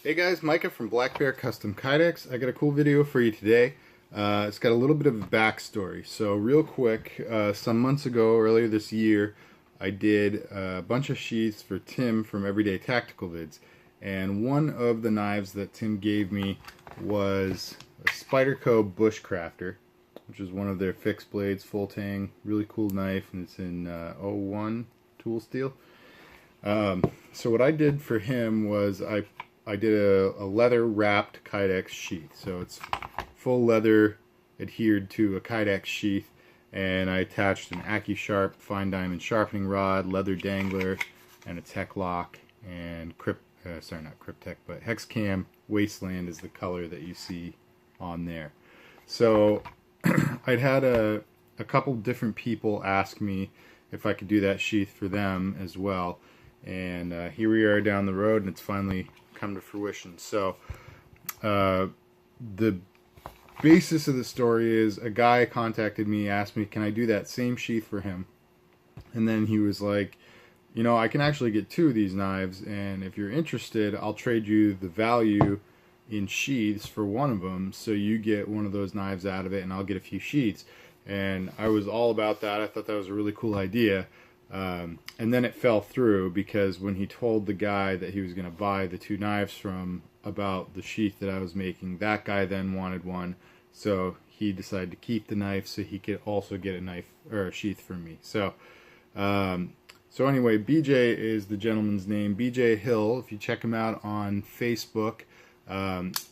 Hey guys, Micah from blackbearcustomkydex. I got a cool video for you today. It's got a little bit of a backstory. So real quick, some months ago, earlier this year, I did a bunch of sheaths for Tim from Everyday Tactical Vids. And one of the knives that Tim gave me was a Spyderco Bushcrafter, which is one of their fixed blades, full tang, really cool knife, and it's in 01 tool steel. So what I did for him was I did a leather wrapped Kydex sheath. So it's full leather adhered to a Kydex sheath, and I attached an Accu Sharp fine diamond sharpening rod, leather dangler, and a tech lock, and Hexcam Wasteland is the color that you see on there. So I'd had a couple different people ask me if I could do that sheath for them as well, and here we are down the road, and it's finally come to fruition. So the basis of the story is a guy contacted me, asked me, can I do that same sheath for him? And then he was like, you know, I can actually get two of these knives, and if you're interested, I'll trade you the value in sheaths for one of them, so you get one of those knives out of it and I'll get a few sheaths. And I was all about that. I thought that was a really cool idea. And then it fell through, because when he told the guy that he was going to buy the two knives from about the sheath that I was making, that guy then wanted one, so he decided to keep the knife so he could also get a knife or a sheath from me. So anyway, BJ is the gentleman's name, BJ Hill. If you check him out on Facebook,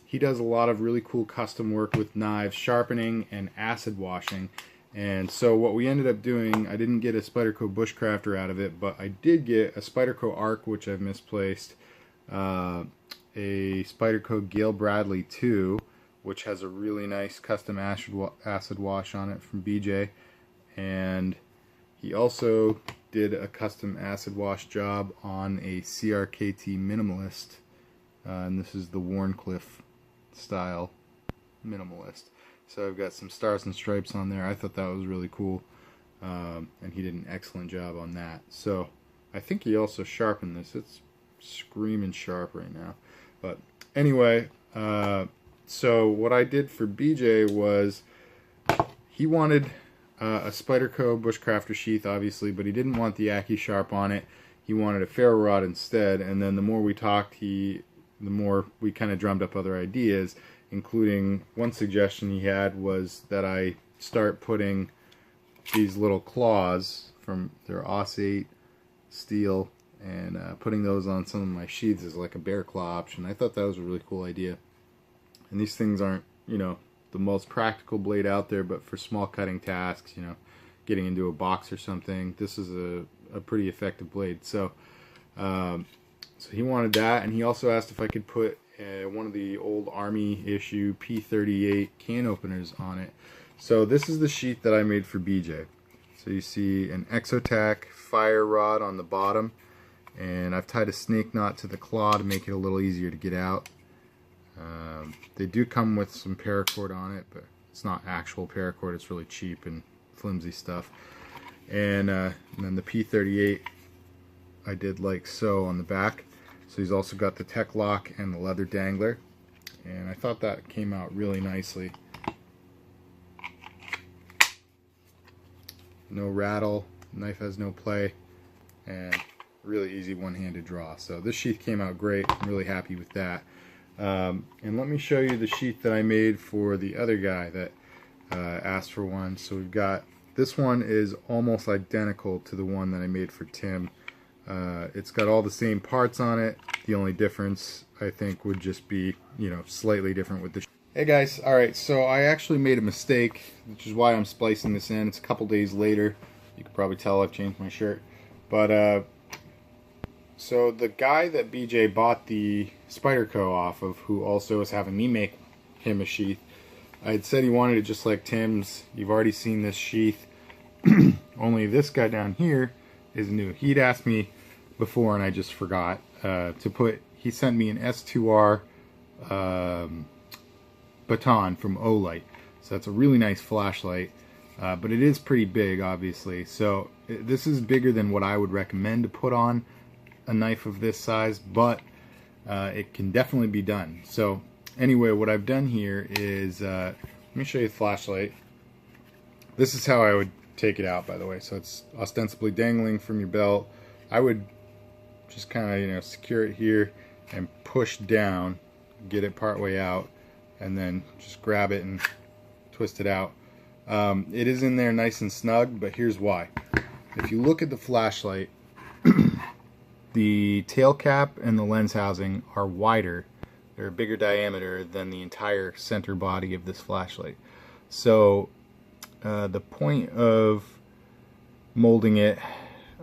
he does a lot of really cool custom work with knives, sharpening and acid washing. And so what we ended up doing, I didn't get a Spyderco Bushcrafter out of it, but I did get a Spyderco Arc, which I've misplaced, a Spyderco Gale Bradley 2, which has a really nice custom acid wash on it from BJ, and he also did a custom acid wash job on a CRKT Minimalist, and this is the Warncliffe style Minimalist. So I've got some stars and stripes on there. I thought that was really cool, and he did an excellent job on that. So I think he also sharpened this. It's screaming sharp right now. But anyway, so what I did for BJ was he wanted a Spyderco Bushcrafter sheath, obviously, but he didn't want the Accu Sharp on it. He wanted a ferro rod instead. And then the more we talked, the more we kind of drummed up other ideas, including one suggestion he had was that I start putting these little claws from their AUS-8 steel and putting those on some of my sheaths as like a bear claw option. I thought that was a really cool idea. And these things aren't, you know, the most practical blade out there, but for small cutting tasks, you know, getting into a box or something, this is a pretty effective blade. So so he wanted that, and he also asked if I could put one of the old Army issue P38 can openers on it. So this is the sheath that I made for BJ. So you see an Exotac fire rod on the bottom, and I've tied a snake knot to the claw to make it a little easier to get out. They do come with some paracord on it, but it's not actual paracord, it's really cheap and flimsy stuff. And then the P38 I did like so on the back. So he's also got the tech lock and the leather dangler, and I thought that came out really nicely. No rattle, knife has no play, and really easy one-handed draw. So this sheath came out great. I'm really happy with that. And let me show you the sheath that I made for the other guy that asked for one. So we've got, this one is almost identical to the one that I made for Tim. It's got all the same parts on it. The only difference, I think, would just be, you know, slightly different with the... Hey guys, alright, so I actually made a mistake, which is why I'm splicing this in. It's a couple days later. You can probably tell I've changed my shirt. But, so the guy that BJ bought the Spyderco off of, who also is having me make him a sheath, I had said he wanted it just like Tim's. You've already seen this sheath. Only this guy down here is new. He'd asked me before, and I just forgot to put, he sent me an S2R baton from Olight. So that's a really nice flashlight, but it is pretty big, obviously. So this is bigger than what I would recommend to put on a knife of this size, but it can definitely be done. So anyway, what I've done here is, let me show you the flashlight. This is how I would take it out, by the way. So it's ostensibly dangling from your belt. I would just kind of, you know, secure it here and push down, get it part way out, and then just grab it and twist it out. It is in there nice and snug, but here's why. If you look at the flashlight, the tail cap and the lens housing are wider. They're a bigger diameter than the entire center body of this flashlight. So the point of molding it,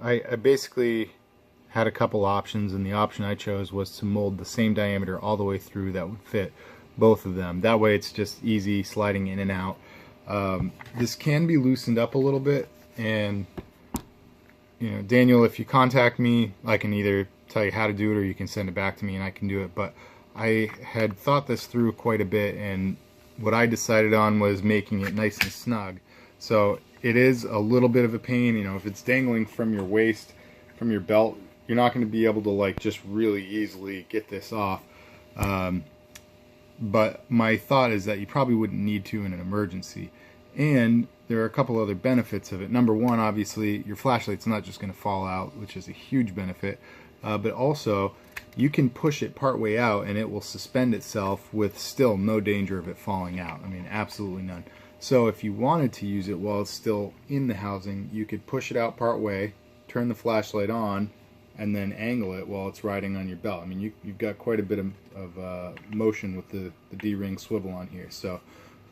I basically had a couple options, and the option I chose was to mold the same diameter all the way through that would fit both of them. That way it's just easy sliding in and out. This can be loosened up a little bit, and you know, Daniel, if you contact me, I can either tell you how to do it or you can send it back to me and I can do it. But I had thought this through quite a bit, and what I decided on was making it nice and snug. So it is a little bit of a pain, you know, if it's dangling from your waist, from your belt, you're not going to be able to like just really easily get this off. But my thought is that you probably wouldn't need to in an emergency. And there are a couple other benefits of it. Number one, obviously, your flashlight's not just going to fall out, which is a huge benefit. But also, you can push it part way out and it will suspend itself with still no danger of it falling out. I mean, absolutely none. So if you wanted to use it while it's still in the housing, you could push it out part way, turn the flashlight on, and then angle it while it's riding on your belt. I mean, you've got quite a bit of motion with the D-ring swivel on here. So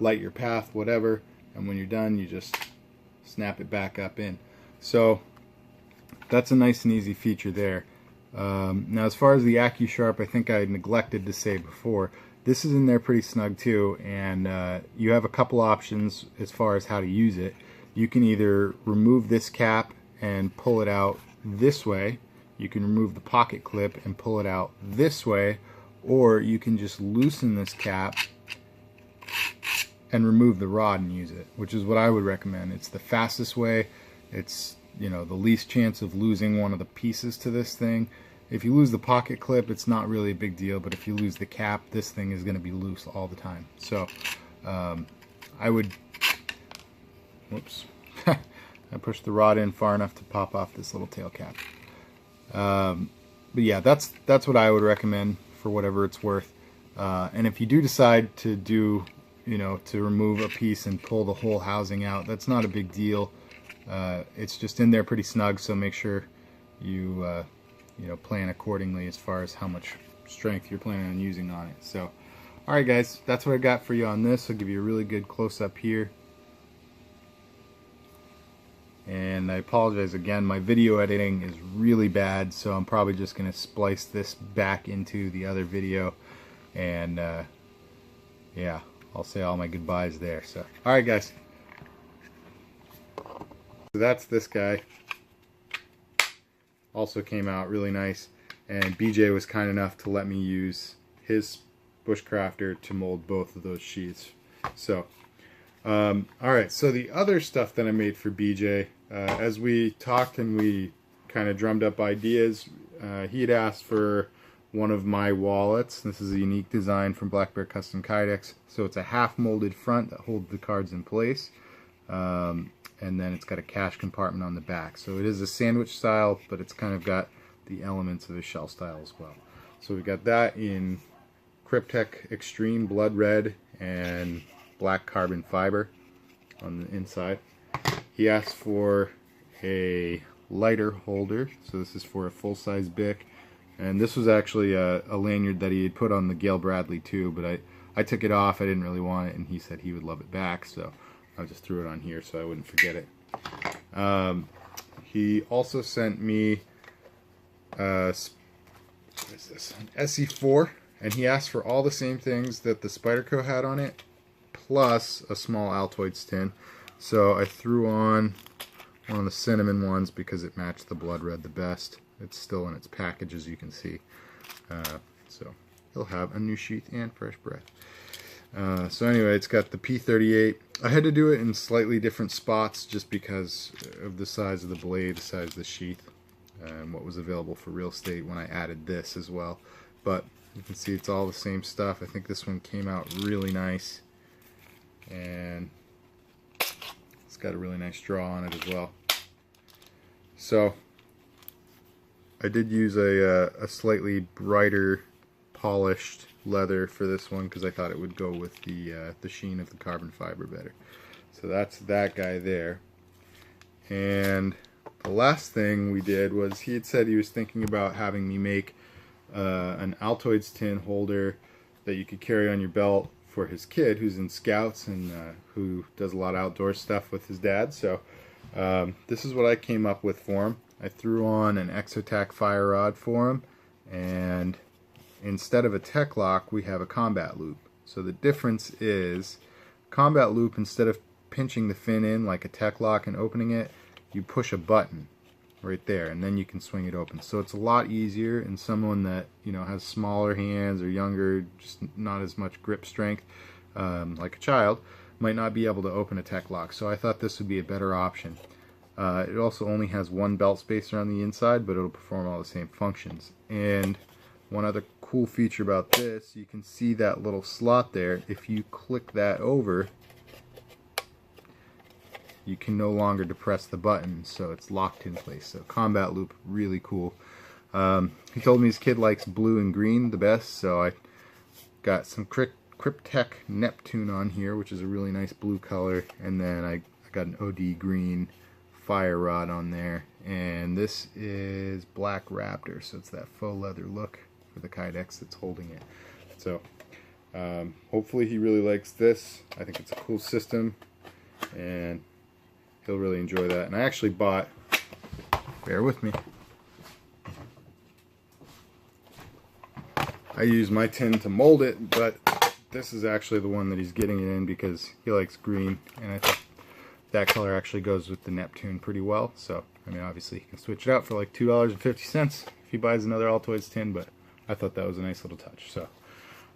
light your path, whatever, and when you're done, you just snap it back up in. So that's a nice and easy feature there. Now, as far as the Accu Sharp, I think I neglected to say before, this is in there pretty snug too, and you have a couple options as far as how to use it. You can either remove this cap and pull it out this way. You can remove the pocket clip and pull it out this way, or you can just loosen this cap and remove the rod and use it, which is what I would recommend. It's the fastest way. It's, you know, the least chance of losing one of the pieces to this thing. If you lose the pocket clip, it's not really a big deal, but if you lose the cap, this thing is going to be loose all the time. So I would, whoops, I pushed the rod in far enough to pop off this little tail cap. But yeah, that's what I would recommend for whatever it's worth. And if you do decide to do, you know, to remove a piece and pull the whole housing out, that's not a big deal. It's just in there pretty snug, so make sure you you know, plan accordingly as far as how much strength you're planning on using on it. So, alright guys, that's what I got for you on this. I'll give you a really good close-up here. And I apologize again, my video editing is really bad, so I'm probably just going to splice this back into the other video. And yeah, I'll say all my goodbyes there. So, alright guys. So that's this guy. Also came out really nice, and BJ was kind enough to let me use his Bushcrafter to mold both of those sheaths. So alright, so the other stuff that I made for BJ, as we talked and we kind of drummed up ideas, he had asked for one of my wallets. This is a unique design from blackbearcustomkydex. So it's a half molded front that holds the cards in place. And then it's got a cash compartment on the back. So it is a sandwich style, but it's kind of got the elements of a shell style as well. So we've got that in Cryptek Extreme Blood Red and black carbon fiber on the inside. He asked for a lighter holder, so this is for a full-size Bic. And this was actually a lanyard that he had put on the Gail Bradley too, but I took it off. I didn't really want it, and he said he would love it back, so I just threw it on here so I wouldn't forget it. He also sent me what is this? An ESEE 4, and he asked for all the same things that the Spyderco had on it, plus a small Altoids tin. So I threw on one of the cinnamon ones because it matched the blood red the best. It's still in its package, as you can see. So he'll have a new sheath and fresh breath. So anyway, it's got the P38. I had to do it in slightly different spots just because of the size of the blade, the size of the sheath, and what was available for real estate when I added this as well. But You can see it's all the same stuff. I think this one came out really nice, and it's got a really nice draw on it as well. So I did use a slightly brighter polished leather for this one because I thought it would go with the sheen of the carbon fiber better. So that's that guy there. And the last thing we did was, he had said he was thinking about having me make an Altoids tin holder that you could carry on your belt for his kid who's in Scouts and who does a lot of outdoor stuff with his dad. So this is what I came up with for him. I threw on an Exotac fire rod for him, and instead of a tech lock we have a combat loop. So the difference is, combat loop, instead of pinching the fin in like a tech lock and opening it, you push a button right there and then you can swing it open. So it's a lot easier, and someone that, you know, has smaller hands or younger, just not as much grip strength, like a child, might not be able to open a tech lock. So I thought this would be a better option. It also only has one belt spacer on the inside, but it'll perform all the same functions. And one other cool feature about this, you can see that little slot there. If you click that over, you can no longer depress the button, so it's locked in place. So combat loop, really cool. He told me his kid likes blue and green the best, so I got some Cryptek Neptune on here, which is a really nice blue color, and then I got an OD green fire rod on there, and this is Black Raptor, so it's that faux leather look for the Kydex that's holding it. So hopefully he really likes this. I think it's a cool system, and he'll really enjoy that. And I actually bought, bear with me, I use my tin to mold it, but this is actually the one that he's getting it in because he likes green, and I think that color actually goes with the Neptune pretty well. So, I mean, obviously he can switch it out for like $2.50 if he buys another Altoids tin, but I thought that was a nice little touch. So,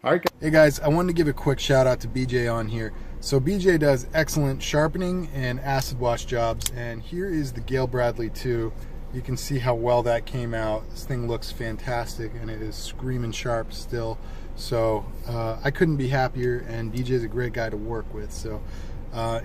alright guys. Hey guys, I wanted to give a quick shout out to BJ on here. So BJ does excellent sharpening and acid wash jobs, and here is the Gale Bradley 2. You can see how well that came out. This thing looks fantastic, and it is screaming sharp still. So I couldn't be happier, and BJ is a great guy to work with. So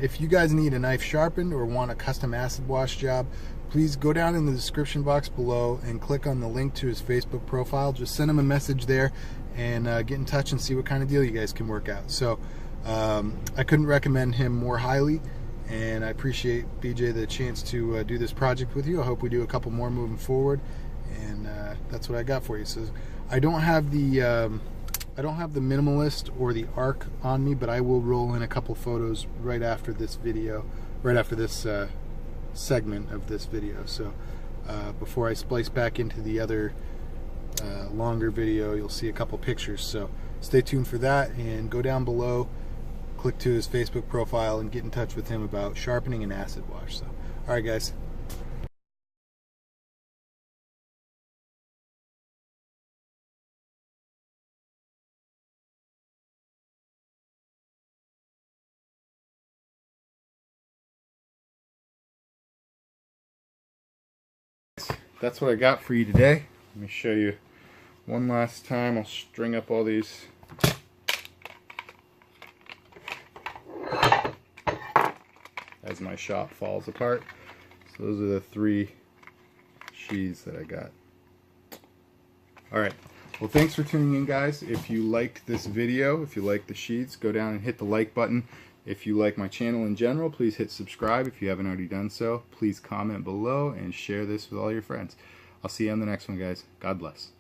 if you guys need a knife sharpened or want a custom acid wash job, please go down in the description box below and click on the link to his Facebook profile. Just send him a message there and get in touch and see what kind of deal you guys can work out. So I couldn't recommend him more highly, and I appreciate BJ the chance to do this project with you. I hope we do a couple more moving forward, and that's what I got for you. So I don't have the minimalist or the arc on me, but I will roll in a couple photos right after this video, right after this segment of this video. So before I splice back into the other longer video, you'll see a couple pictures. So stay tuned for that, and go down below, click to his Facebook profile, and get in touch with him about sharpening and acid wash. So, alright guys. That's what I got for you today. Let me show you one last time. I'll string up all these as my shop falls apart. So those are the 3 sheaths that I got. Alright, well thanks for tuning in guys. If you liked this video, if you like the sheaths, go down and hit the like button. If you like my channel in general, please hit subscribe if you haven't already done so. Please comment below and share this with all your friends. I'll see you on the next one guys. God bless.